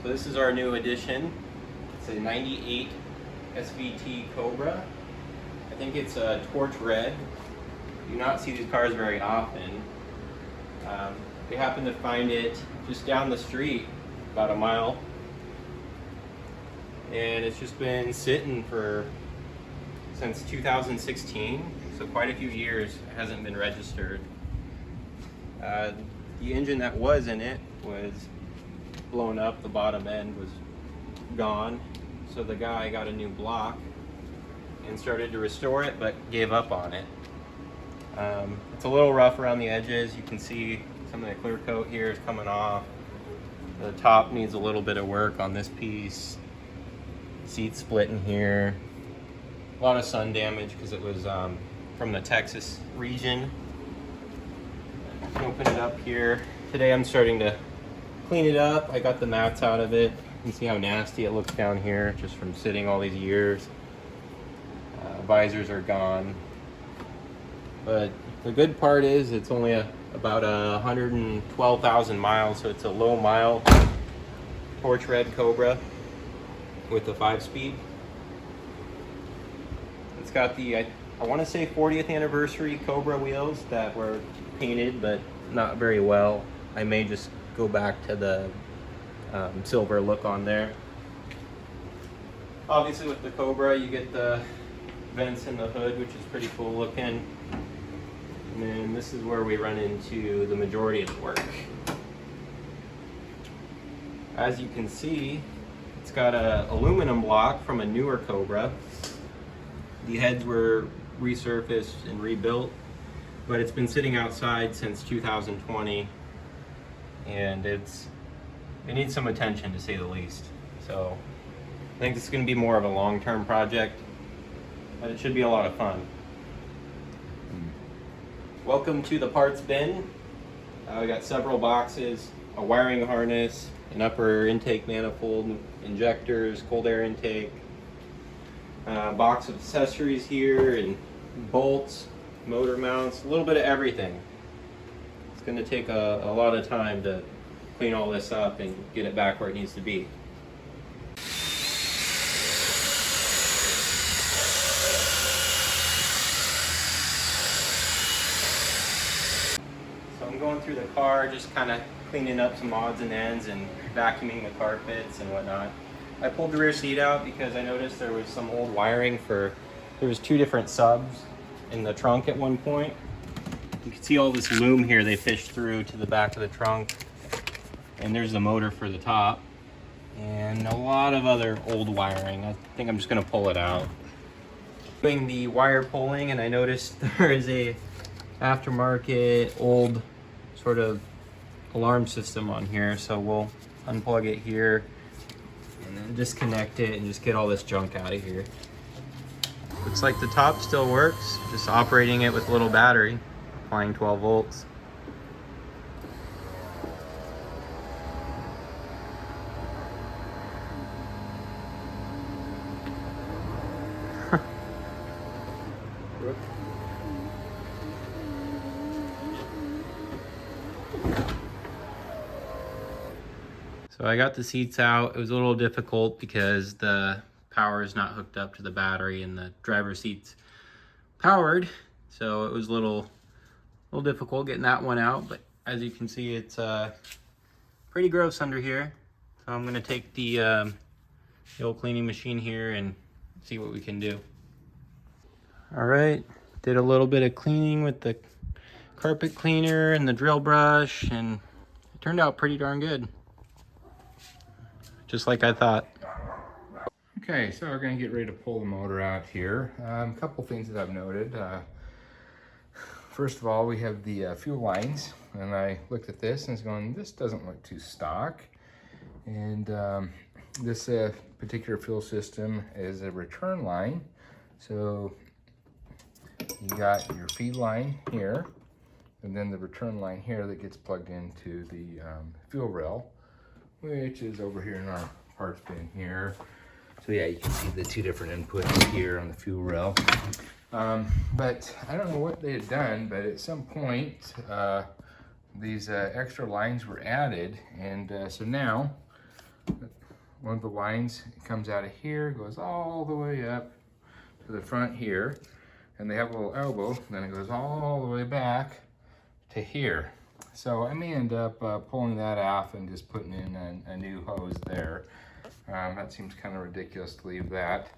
So this is our new addition. It's a 98 SVT Cobra. I think it's a torch red. You do not see these cars very often. We happened to find it just down the street, about a mile. And it's just been sitting since 2016, so quite a few years. It hasn't been registered. The engine that was in it was blown up, the bottom end was gone. So the guy got a new block and started to restore it, but gave up on it. It's a little rough around the edges. You can see some of the clear coat here is coming off. The top needs a little bit of work on this piece. Seat split in here. A lot of sun damage because it was from the Texas region. Open it up here. Today I'm starting to clean it up. I got the mats out of it. You can see how nasty it looks down here just from sitting all these years. Visors are gone. But the good part is it's only about 112,000 miles, so it's a low mile torch red Cobra with a 5-speed. It's got the, I want to say 40th anniversary Cobra wheels that were painted, but not very well. I may just go back to the silver look on there. Obviously with the Cobra you get the vents in the hood, which is pretty cool looking. And then this is where we run into the majority of the work. As you can see, it's got an aluminum block from a newer Cobra. The heads were resurfaced and rebuilt, but it's been sitting outside since 2020, and it needs some attention, to say the least. So I think it's going to be more of a long-term project, but it should be a lot of fun. Welcome to the parts bin. We got several boxes, a wiring harness, an upper intake manifold, injectors, cold air intake, box of accessories here, and bolts, motor mounts, a little bit of everything. It's going to take a lot of time to clean all this up and get it back where it needs to be. So I'm going through the car, just kind of cleaning up some odds and ends and vacuuming the carpets and whatnot. I pulled the rear seat out because I noticed there was some old wiring there was 2 different subs in the trunk at one point. You can see all this loom here they fished through to the back of the trunk. And there's the motor for the top. And a lot of other old wiring. I think I'm just gonna pull it out. Doing the wire pulling, and I noticed there is a aftermarket old sort of alarm system on here. So we'll unplug it here and then disconnect it and just get all this junk out of here. Looks like the top still works, just operating it with a little battery, applying 12 volts. So I got the seats out. It was a little difficult because the power is not hooked up to the battery and the driver's seat's powered. So it was a little difficult getting that one out, but as you can see, it's pretty gross under here. So I'm gonna take the old cleaning machine here and see what we can do. All right, did a little bit of cleaning with the carpet cleaner and the drill brush, and it turned out pretty darn good. Just like I thought. Okay, so we're going to get ready to pull the motor out here. A couple things that I've noted. First of all, we have the fuel lines, and I looked at this and was going, this doesn't look too stock. And this particular fuel system is a return line. So you got your feed line here, and then the return line here that gets plugged into the fuel rail, which is over here in our parts bin here. So yeah, you can see the 2 different inputs here on the fuel rail. But I don't know what they had done, but at some point, these extra lines were added. And so now one of the lines comes out of here, goes all the way up to the front here, and they have a little elbow, then it goes all the way back to here. So I may end up pulling that off and just putting in a new hose there. That seems kind of ridiculous to leave that.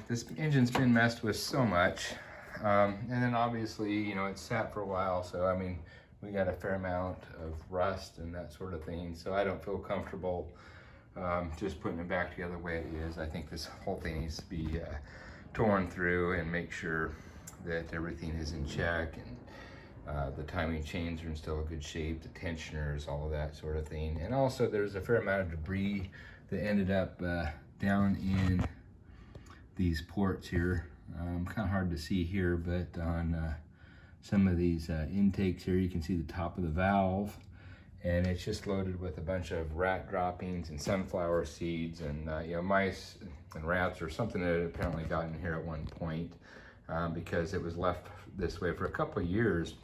This engine's been messed with so much. And then obviously, you know, it's sat for a while, so I mean, we got a fair amount of rust and that sort of thing, so I don't feel comfortable just putting it back together the way it is. I think this whole thing needs to be torn through and make sure that everything is in check, and the timing chains are in still a good shape, the tensioners, all of that sort of thing. And also there's a fair amount of debris that ended up down in these ports here. Kind of hard to see here, but on some of these intakes here, you can see the top of the valve, and it's just loaded with a bunch of rat droppings and sunflower seeds, and you know, mice and rats or something that had apparently gotten here at one point, because it was left this way for a couple of years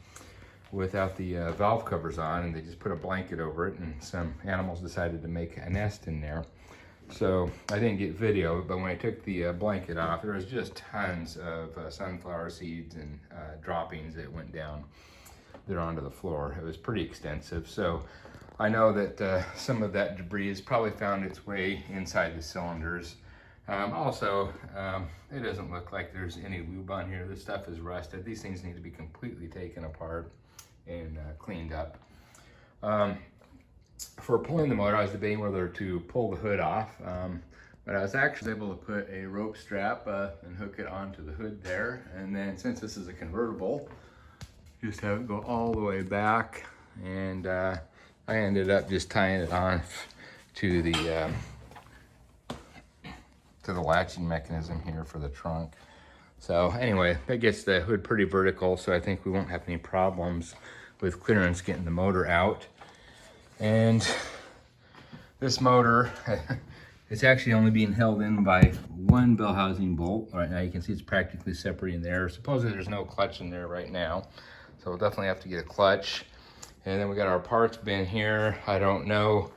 without the valve covers on, and they just put a blanket over it, and some animals decided to make a nest in there. So I didn't get video, but when I took the blanket off, there was just tons of sunflower seeds and droppings that went down there onto the floor. It was pretty extensive. So I know that some of that debris has probably found its way inside the cylinders. Also, it doesn't look like there's any lube on here. This stuff is rusted. These things need to be completely taken apart and cleaned up. For pulling the motor, I was debating whether to pull the hood off, but I was actually able to put a rope strap and hook it onto the hood there. And then since this is a convertible, just have it go all the way back. And I ended up just tying it on to the latching mechanism here for the trunk. So anyway, that gets the hood pretty vertical, so I think we won't have any problems with clearance getting the motor out. And this motor, it's actually only being held in by one bell housing bolt. Right now you can see it's practically separating there. Supposedly there's no clutch in there right now, so we'll definitely have to get a clutch. And then we got our parts bin here. I don't know,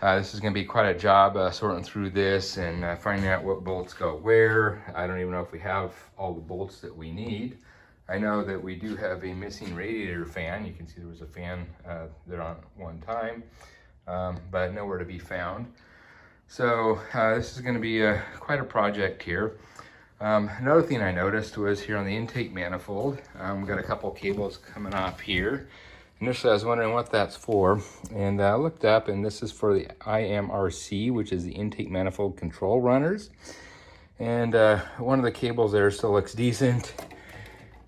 this is gonna be quite a job sorting through this and finding out what bolts go where. I don't even know if we have all the bolts that we need. I know that we do have a missing radiator fan. You can see there was a fan there on one time, but nowhere to be found. So this is gonna be quite a project here. Another thing I noticed was here on the intake manifold, we got a couple cables coming off here. Initially I was wondering what that's for, and I looked up, and this is for the IMRC, which is the intake manifold control runners. And one of the cables there still looks decent,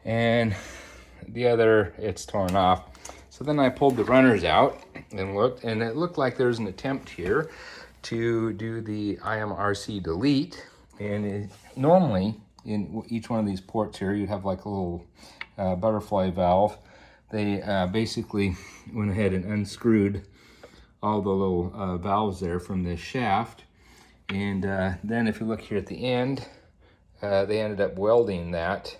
and the other, it's torn off. So then I pulled the runners out and looked, and it looked like there's an attempt here to do the IMRC delete. And normally in each one of these ports here, you'd have like a little butterfly valve. They basically went ahead and unscrewed all the little valves there from this shaft. And then if you look here at the end, they ended up welding that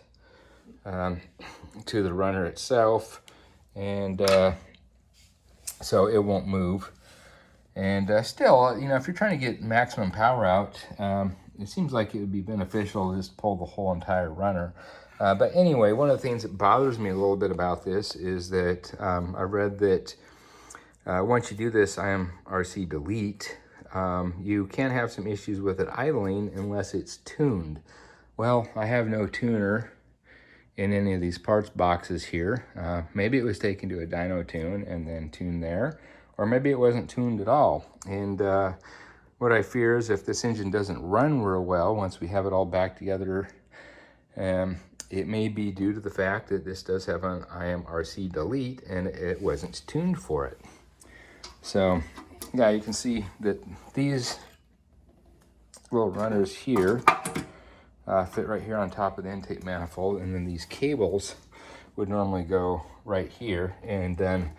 to the runner itself, and so it won't move. And still, you know, if you're trying to get maximum power out, it seems like it would be beneficial to just pull the whole entire runner. But anyway, one of the things that bothers me a little bit about this is that I read that once you do this IMRC delete, you can have some issues with it idling unless it's tuned. Well, I have no tuner in any of these parts boxes here. Maybe it was taken to a dyno tune and then tuned there, or maybe it wasn't tuned at all. And what I fear is if this engine doesn't run real well once we have it all back together, it may be due to the fact that this does have an IMRC delete and it wasn't tuned for it. So yeah, you can see that these little runners here fit right here on top of the intake manifold, and then these cables would normally go right here. And then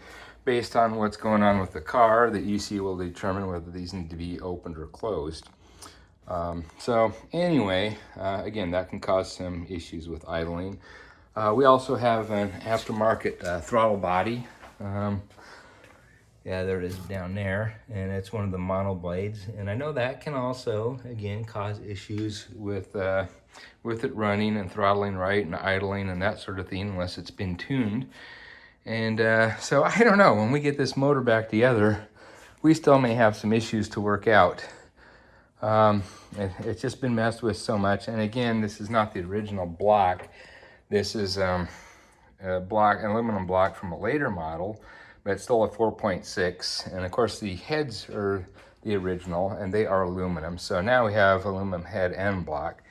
based on what's going on with the car, the EC will determine whether these need to be opened or closed. So anyway, again, that can cause some issues with idling. We also have an aftermarket throttle body. Yeah, there it is down there, and it's one of the mono blades. And I know that can also, again, cause issues with it running and throttling right and idling and that sort of thing, unless it's been tuned. And so I don't know, when we get this motor back together, we still may have some issues to work out. It's just been messed with so much. And again, this is not the original block. This is an aluminum block from a later model, but it's still a 4.6. And of course the heads are the original and they are aluminum. So now we have aluminum head and block.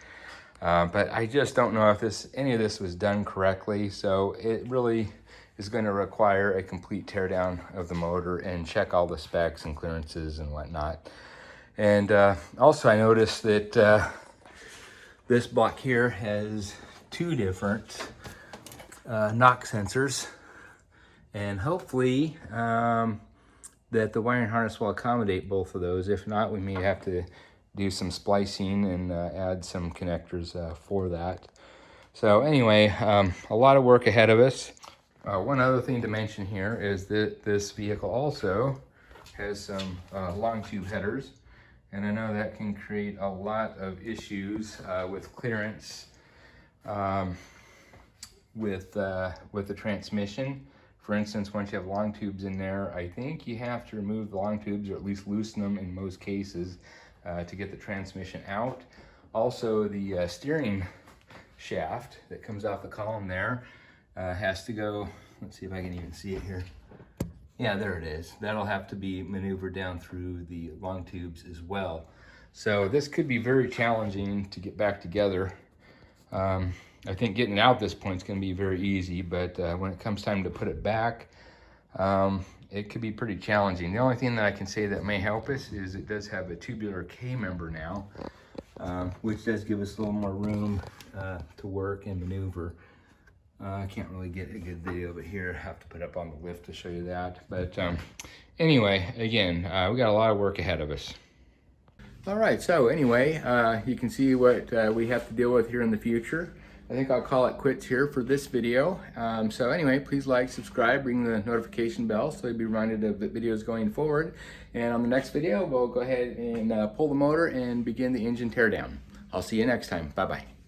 But I just don't know if any of this was done correctly. So it really is going to require a complete teardown of the motor and check all the specs and clearances and whatnot. And also I noticed that this block here has two different knock sensors, and hopefully that the wiring harness will accommodate both of those. If not, we may have to do some splicing and add some connectors for that. So anyway, a lot of work ahead of us. One other thing to mention here is that this vehicle also has some long tube headers, and I know that can create a lot of issues with clearance with the transmission. For instance, once you have long tubes in there, I think you have to remove the long tubes, or at least loosen them in most cases, to get the transmission out. Also, the steering shaft that comes off the column there has to go, let's see if I can even see it here. Yeah, there it is. That'll have to be maneuvered down through the long tubes as well. So this could be very challenging to get back together. I think getting it out at this point is going to be very easy, but when it comes time to put it back, it could be pretty challenging. The only thing that I can say that may help us is it does have a tubular K-member now, which does give us a little more room to work and maneuver. I can't really get a good video of it here. I have to put up on the lift to show you that. But anyway, again, we got a lot of work ahead of us. All right, so anyway, you can see what we have to deal with here in the future. I think I'll call it quits here for this video. So anyway, please like, subscribe, ring the notification bell so you'll be reminded of the videos going forward. And on the next video, we'll go ahead and pull the motor and begin the engine teardown. I'll see you next time. Bye-bye.